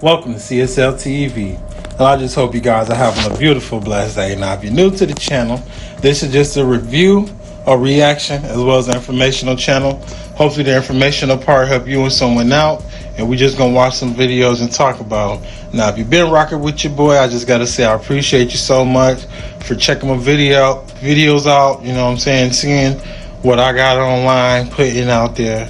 Welcome to CSL TV. And I just hope you guys are having a beautiful, blessed day. Now, if you're new to the channel, this is just a review or reaction as well as an informational channel. Hopefully the informational part help you and someone out. And we're just going to watch some videos and talk about them. Now, if you've been rocking with your boy, I just got to say I appreciate you so much for checking my videos out. You know what I'm saying? Seeing what I got online, putting out there.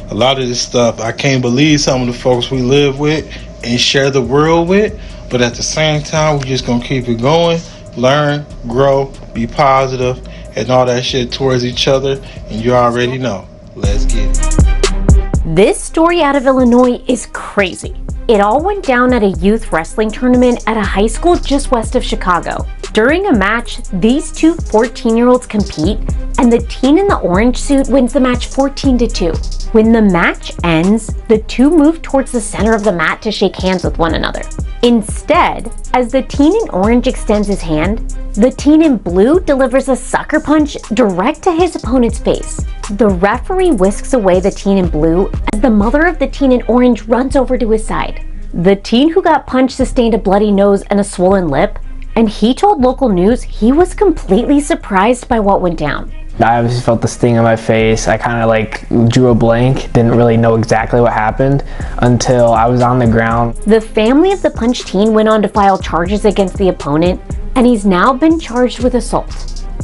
A lot of this stuff, I can't believe some of the folks we live with and share the world with, but at the same time, we're just gonna keep it going, learn, grow, be positive, and all that shit towards each other, and you already know. Let's get it. This story out of Illinois is crazy. It all went down at a youth wrestling tournament at a high school just west of Chicago. During a match, these two 14-year-olds compete, and the teen in the orange suit wins the match 14-2. When the match ends, the two move towards the center of the mat to shake hands with one another. Instead, as the teen in orange extends his hand, the teen in blue delivers a sucker punch direct to his opponent's face. The referee whisks away the teen in blue as the mother of the teen in orange runs over to his side. The teen who got punched sustained a bloody nose and a swollen lip, and he told local news he was completely surprised by what went down. I obviously felt the sting in my face. I kind of drew a blank, didn't really know exactly what happened until I was on the ground. The family of the punched teen went on to file charges against the opponent, and he's now been charged with assault.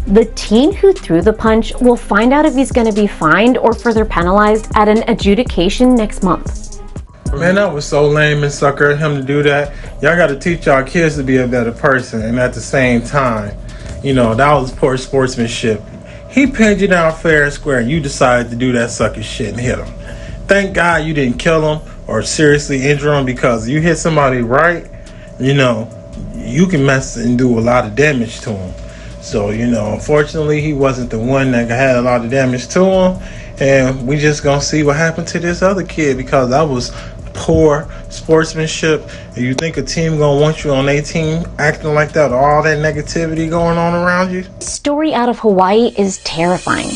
The teen who threw the punch will find out if he's going to be fined or further penalized at an adjudication next month. Man, that was so lame and sucker of him to do that. Y'all got to teach y'all kids to be a better person, and at the same time, you know, that was poor sportsmanship. He pinned you down fair and square, and you decided to do that sucker shit and hit him. Thank God you didn't kill him or seriously injure him, because you hit somebody right, you know, you can mess and do a lot of damage to him. So, you know, unfortunately, he wasn't the one that had a lot of damage to him, and we just gonna see what happened to this other kid, because that was poor sportsmanship. And you think a team gonna want you on their team acting like that, all that negativity going on around you? Story out of Hawaii is terrifying.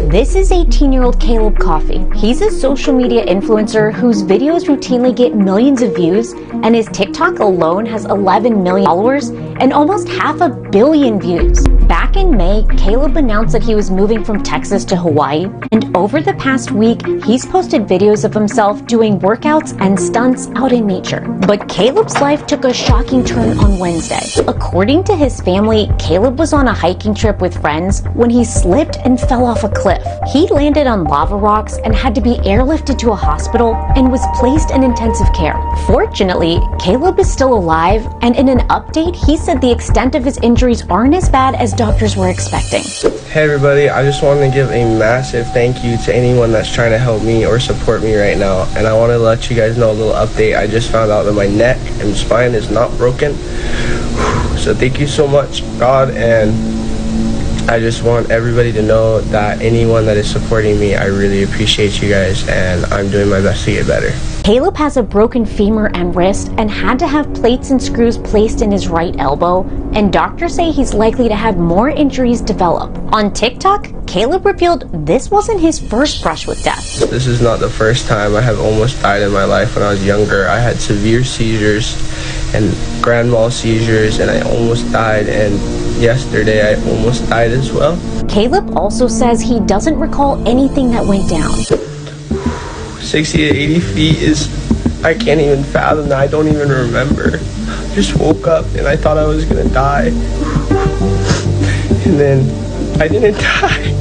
This is 18-year-old Caleb Coffey. He's a social media influencer whose videos routinely get millions of views, and his TikTok alone has 11 million followers and almost 500 million views. Back in May, Caleb announced that he was moving from Texas to Hawaii, and over the past week, he's posted videos of himself doing workouts and stunts out in nature. But Caleb's life took a shocking turn on Wednesday. According to his family, Caleb was on a hiking trip with friends when he slipped and fell off a cliff. He landed on lava rocks and had to be airlifted to a hospital and was placed in intensive care. Fortunately, Caleb is still alive, and in an update, he said the extent of his injuries aren't as bad as doctors were expecting. Hey everybody, I just wanted to give a massive thank you to anyone that's trying to help me or support me right now. And I want to let you guys know a little update. I just found out that my neck and spine is not broken. So thank you so much, God, and I just want everybody to know that anyone that is supporting me, I really appreciate you guys, and I'm doing my best to get better. Caleb has a broken femur and wrist and had to have plates and screws placed in his right elbow, and doctors say he's likely to have more injuries develop. On TikTok, Caleb revealed this wasn't his first brush with death. This is not the first time. I have almost died in my life. When I was younger, I had severe seizures and grand mal seizures, and I almost died, and yesterday I almost died as well. Caleb also says he doesn't recall anything that went down. 60 to 80 feet is, I can't even fathom that. I don't even remember. I just woke up and I thought I was gonna die. And then I didn't die.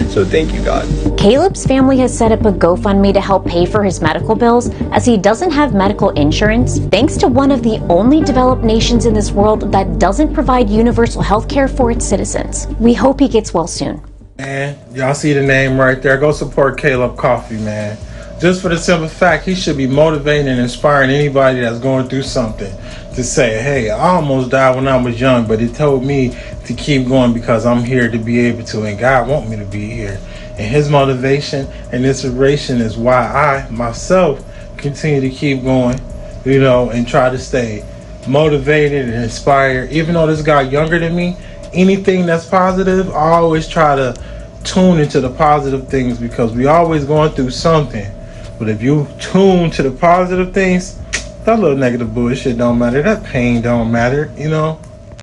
So thank you, God. Caleb's family has set up a GoFundMe to help pay for his medical bills, as he doesn't have medical insurance, thanks to one of the only developed nations in this world that doesn't provide universal health care for its citizens. We hope he gets well soon. Man, y'all see the name right there. Go support Caleb Coffey, man. Just for the simple fact, he should be motivating and inspiring anybody that's going through something to say, hey, I almost died when I was young, but it told me to keep going because I'm here to be able to, and God want me to be here. And his motivation and inspiration is why I, myself, continue to keep going, you know, and try to stay motivated and inspired. Even though this guy younger than me, anything that's positive, I always try to tune into the positive things, because we always going through something. But if you tune to the positive things, That little negative bullshit don't matter. That pain don't matter, you know?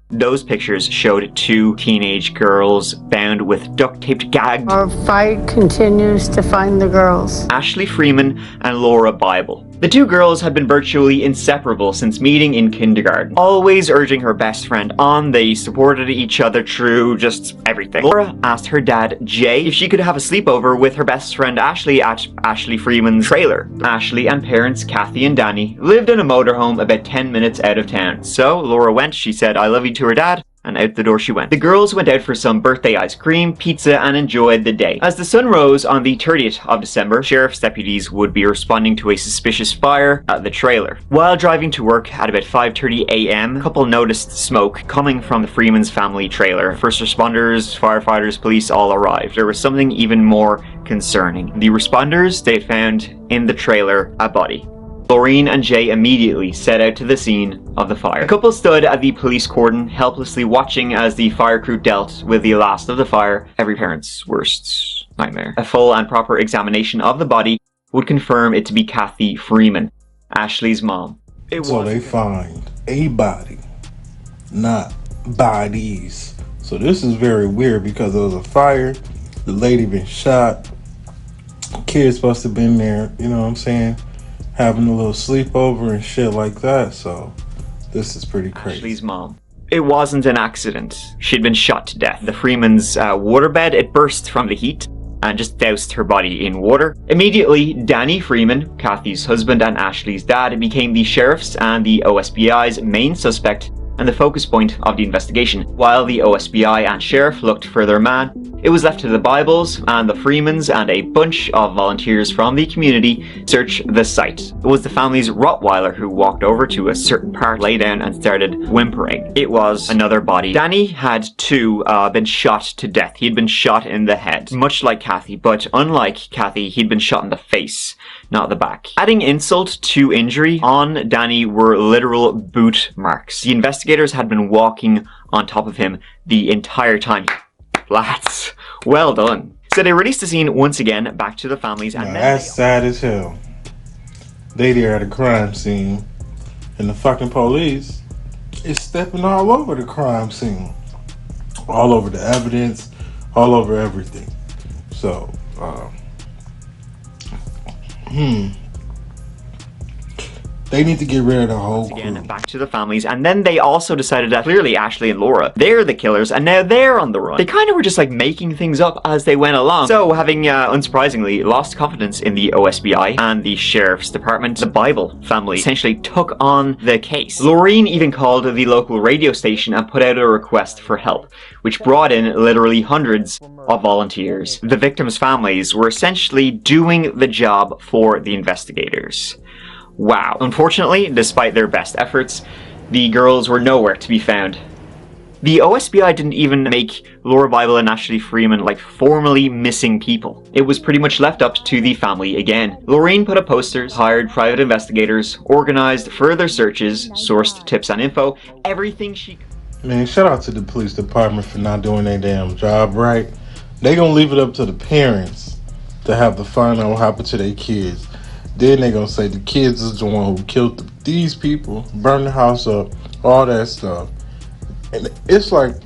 Those pictures showed two teenage girls bound with duct-taped gagged. Our fight continues to find the girls. Ashley Freeman and Laura Bible. The two girls had been virtually inseparable since meeting in kindergarten. Always urging her best friend on, they supported each other through just everything. Laura asked her dad, Jay, if she could have a sleepover with her best friend Ashley at Ashley Freeman's trailer. Ashley and parents Kathy and Danny lived in a motorhome about 10 minutes out of town. So Laura went, she said, I love you to her dad, and out the door she went. The girls went out for some birthday ice cream, pizza, and enjoyed the day. As the sun rose on the 30th of December, sheriff's deputies would be responding to a suspicious fire at the trailer. While driving to work at about 5:30 a.m., a couple noticed smoke coming from the Freeman's family trailer. First responders, firefighters, police all arrived. There was something even more concerning. The responders, they had found in the trailer a body. Laureen and Jay immediately set out to the scene of the fire. The couple stood at the police cordon, helplessly watching as the fire crew dealt with the last of the fire, every parent's worst nightmare. A full and proper examination of the body would confirm it to be Kathy Freeman, Ashley's mom. So they find a body, not bodies. So this is very weird because there was a fire, the lady been shot, kids must have been there, you know what I'm saying? Having a little sleepover and shit like that, so this is pretty crazy. Ashley's mom. It wasn't an accident. She'd been shot to death. The Freeman's waterbed, it burst from the heat and just doused her body in water. Immediately, Danny Freeman, Kathy's husband and Ashley's dad, became the sheriff's and the OSBI's main suspect and the focus point of the investigation. While the OSBI and sheriff looked for their man, it was left to the Bibles and the Freemans and a bunch of volunteers from the community to search the site. It was the family's Rottweiler who walked over to a certain part, lay down and started whimpering. It was another body. Danny had been shot to death. He'd been shot in the head, much like Kathy, but unlike Kathy, he'd been shot in the face, not the back. Adding insult to injury, on Danny were literal boot marks. The investigators had been walking on top of him the entire time. Lads, well done. So they released the scene once again back to the families, and that's sad as hell. They there at a crime scene, and the fucking police is stepping all over the crime scene, all over the evidence, all over everything. So, they need to get rid of the whole crew. Again, back to the families, and then they also decided that clearly Ashley and Laura, they're the killers, and now they're on the run. They kind of were just like making things up as they went along. So, having unsurprisingly lost confidence in the OSBI and the sheriff's department, the Bible family essentially took on the case. Laureen even called the local radio station and put out a request for help, which brought in literally hundreds of volunteers. The victims' families were essentially doing the job for the investigators. Wow. Unfortunately, despite their best efforts, the girls were nowhere to be found. The OSBI didn't even make Laura Bible and Ashley Freeman like formally missing people. It was pretty much left up to the family again. Laureen put up posters, hired private investigators, organized further searches, sourced tips and info, everything she could. Man, shout out to the police department for not doing their damn job right. They gonna leave it up to the parents to have to find out what happened to their kids. Then they gonna say the kids is the one who killed these people, burned the house up, all that stuff. And it's like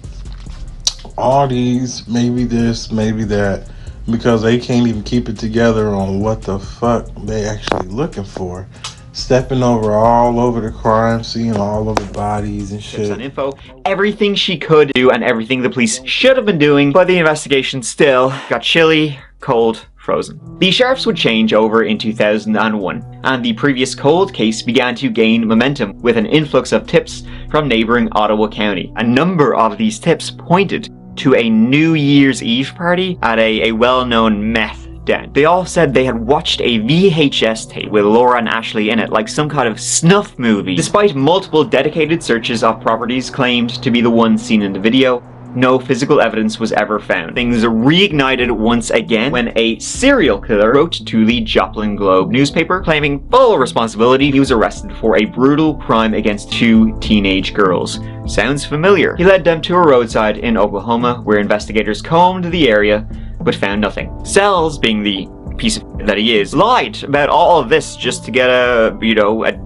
all these, maybe this, maybe that, because they can't even keep it together on what the fuck they actually looking for. Stepping over all over the crime scene, all over bodies and shit. Tips and info, everything she could do and everything the police should have been doing, but the investigation still got chilly, cold, frozen. The sheriffs would change over in 2001, and the previous cold case began to gain momentum with an influx of tips from neighboring Ottawa County. A number of these tips pointed to a New Year's Eve party at a well-known meth den. They all said they had watched a VHS tape with Laura and Ashley in it, like some kind of snuff movie. Despite multiple dedicated searches of properties claimed to be the ones seen in the video, no physical evidence was ever found. Things reignited once again when a serial killer wrote to the Joplin Globe newspaper claiming full responsibility. He was arrested for a brutal crime against two teenage girls. Sounds familiar. He led them to a roadside in Oklahoma where investigators combed the area but found nothing. Cells, being the piece of that he is, lied about all of this just to get a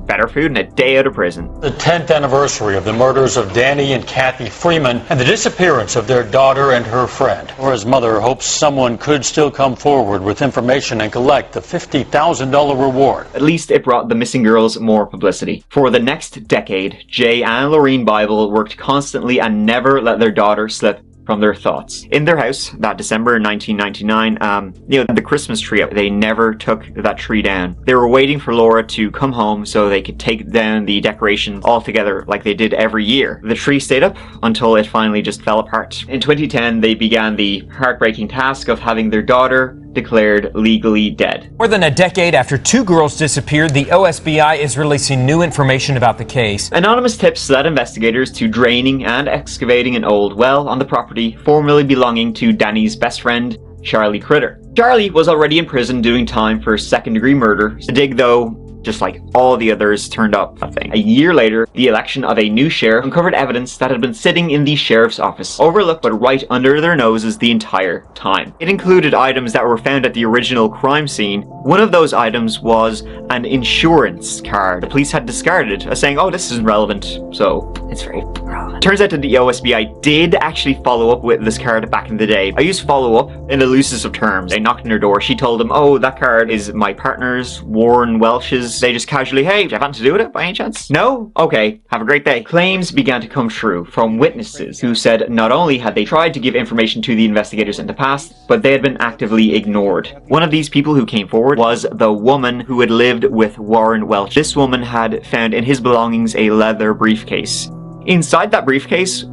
better food and a day out of prison. The 10th anniversary of the murders of Danny and Kathy Freeman and the disappearance of their daughter and her friend. Laura's mother hopes someone could still come forward with information and collect the $50,000 reward. At least it brought the missing girls more publicity. For the next decade, Jay and Lorraine Bible worked constantly and never let their daughter slip from their thoughts. In their house, that December 1999, the Christmas tree up, they never took that tree down. They were waiting for Laura to come home so they could take down the decorations altogether like they did every year. The tree stayed up until it finally just fell apart. In 2010, they began the heartbreaking task of having their daughter declared legally dead. More than a decade after two girls disappeared, the OSBI is releasing new information about the case. Anonymous tips led investigators to draining and excavating an old well on the property formerly belonging to Danny's best friend, Charlie Critter. Charlie was already in prison doing time for second-degree murder. The dig, though, just like all the others, turned up nothing. A year later, the election of a new sheriff uncovered evidence that had been sitting in the sheriff's office, overlooked but right under their noses the entire time. It included items that were found at the original crime scene. One of those items was an insurance card the police had discarded, saying, oh, this isn't relevant, so it's very relevant. Turns out that the OSBI did actually follow up with this card back in the day. I use follow up in the loosest of terms. They knocked on her door. She told them, oh, that card is my partner's, Warren Welch's. They just casually, hey, do you have anything to do with it by any chance? No? Okay, have a great day. Claims began to come true from witnesses who said not only had they tried to give information to the investigators in the past, but they had been actively ignored. One of these people who came forward was the woman who had lived with Warren Welch. This woman had found in his belongings a leather briefcase. Inside that briefcase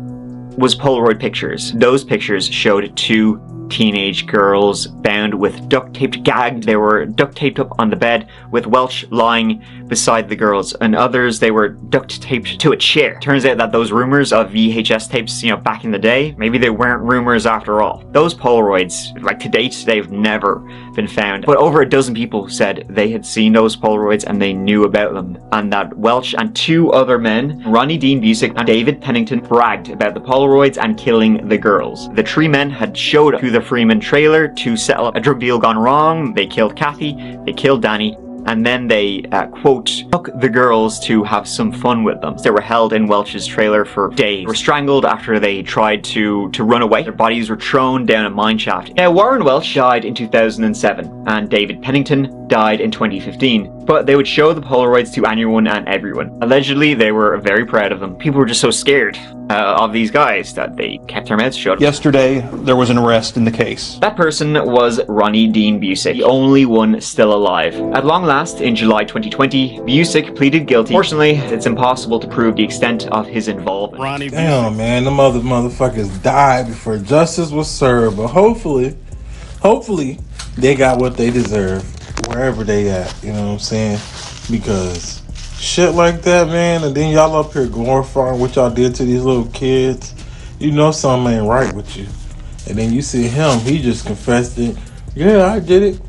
was Polaroid pictures. Those pictures showed two teenage girls bound with duct taped, gagged. They were duct taped up on the bed with Welch lying beside the girls, and others they were duct taped to a chair. Turns out that those rumors of VHS tapes, back in the day, maybe they weren't rumors after all. Those Polaroids, like to date, they've never been found. But over a dozen people said they had seen those Polaroids and they knew about them, and that Welch and two other men, Ronnie Dean Busick and David Pennington, bragged about the Polaroids and killing the girls. The three men had showed up to the Freeman trailer to settle up a drug deal gone wrong. They killed Kathy, they killed Danny, and then they, quote, took the girls to have some fun with them. They were held in Welch's trailer for days. They were strangled after they tried to run away. Their bodies were thrown down a mine shaft. Now, Warren Welch died in 2007, and David Pennington died in 2015, but they would show the Polaroids to anyone and everyone. Allegedly, they were very proud of them. People were just so scared of these guys that they kept their mouths shut. Yesterday, there was an arrest in the case. That person was Ronnie Dean Busick, the only one still alive. At long last, in July 2020, Busick pleaded guilty. Fortunately, it's impossible to prove the extent of his involvement. Damn, man, the motherfuckers died before justice was served, but hopefully they got what they deserve wherever they at, you know what I'm saying? Because shit like that, man, and then y'all up here glorifying what y'all did to these little kids, you know something ain't right with you. And then you see him, he just confessed it. Yeah, I did it.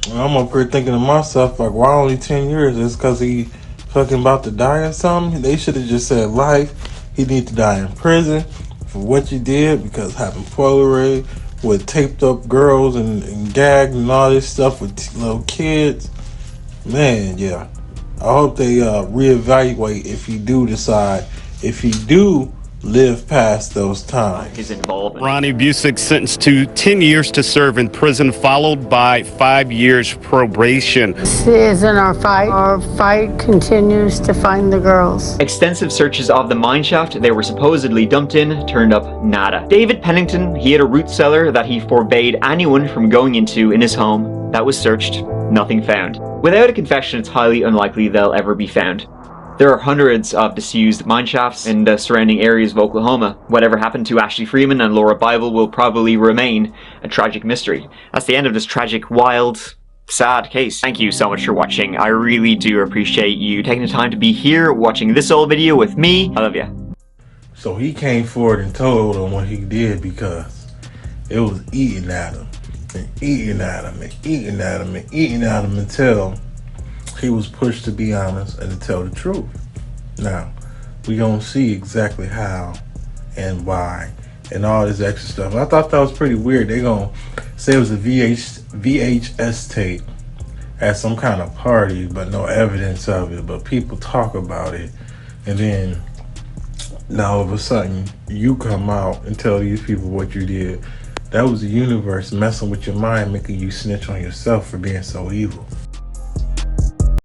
And I'm up here thinking to myself, like, why only 10 years? It's because he fucking about to die or something? They should have just said life. He need to die in prison for what you did, because having Polaroid with taped up girls and gagged and all this stuff with little kids, man, yeah. I hope they reevaluate if you do live past those times. His involvement. Ronnie Busick sentenced to 10 years to serve in prison, followed by 5 years probation. This isn't our fight. Our fight continues to find the girls. Extensive searches of the mine shaft they were supposedly dumped in turned up nada. David Pennington, he had a root cellar that he forbade anyone from going into in his home. That was searched, nothing found. Without a confession, it's highly unlikely they'll ever be found. There are hundreds of disused mine shafts in the surrounding areas of Oklahoma. Whatever happened to Ashley Freeman and Laura Bible will probably remain a tragic mystery. That's the end of this tragic, wild, sad case. Thank you so much for watching. I really do appreciate you taking the time to be here watching this old video with me. I love you. So he came forward and told him what he did because it was eating at him and eating at him and eating at him and eating at him until he was pushed to be honest and to tell the truth. Now, we gonna see exactly how and why and all this extra stuff. And I thought that was pretty weird. They gonna say it was a VHS tape at some kind of party, but no evidence of it. But people talk about it, and then now all of a sudden you come out and tell these people what you did. That was the universe messing with your mind, making you snitch on yourself for being so evil.